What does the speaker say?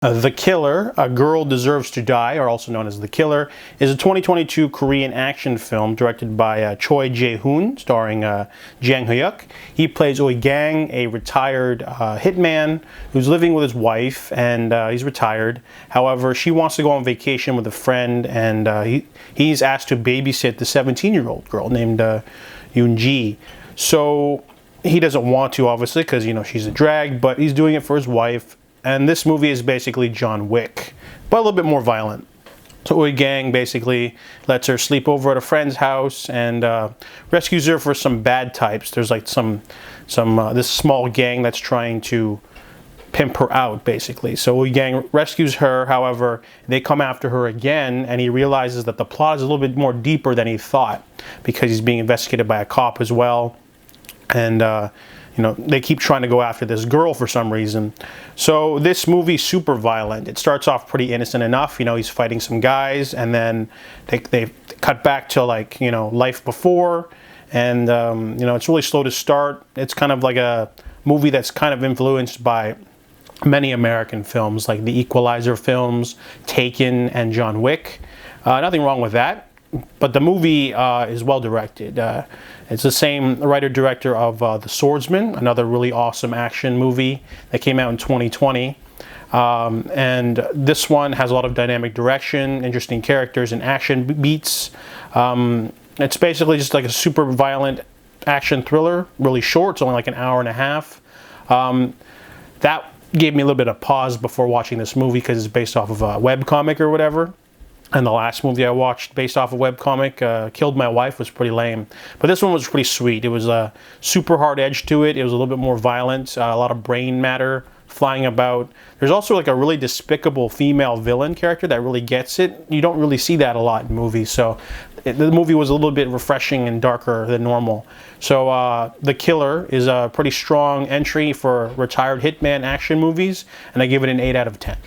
The Killer, A Girl Deserves to Die, or also known as The Killer, is a 2022 Korean action film directed by Choi Jae-hoon, starring Jang Hyuk. He plays Oi Gang, a retired hitman who's living with his wife, and he's retired. However, she wants to go on vacation with a friend, and he's asked to babysit the 17-year-old girl named Yoon-ji. So he doesn't want to, obviously, because, you know, she's a drag, but he's doing it for his wife. And this movie is basically John Wick, but a little bit more violent. So Oi Gang basically lets her sleep over at a friend's house and rescues her for some bad types. There's like this small gang that's trying to pimp her out, basically. So Oi Gang rescues her. However, they come after her again, and he realizes that the plot is a little bit more deeper than he thought, because he's being investigated by a cop as well. And you know, they keep trying to go after this girl for some reason. So this movie's super violent. It starts off pretty innocent enough. You know, he's fighting some guys, and then they cut back to, like, you know, life before. And, you know, it's really slow to start. It's kind of like a movie that's kind of influenced by many American films, like the Equalizer films, Taken, and John Wick. Nothing wrong with that. But the movie is well directed. It's the same writer-director of The Swordsman, another really awesome action movie that came out in 2020. And this one has a lot of dynamic direction, interesting characters, and action beats. It's basically just like a super violent action thriller, really short. It's only like an hour and a half. That gave me a little bit of pause before watching this movie, because it's based off of a webcomic or whatever. And the last movie I watched based off a webcomic, Killed My Wife, was pretty lame. But this one was pretty sweet. It was a super hard edge to it. It was a little bit more violent, a lot of brain matter flying about. There's also like a really despicable female villain character that really gets it. You don't really see that a lot in movies. So the movie was a little bit refreshing and darker than normal. So The Killer is a pretty strong entry for retired hitman action movies, and I give it an 8 out of 10.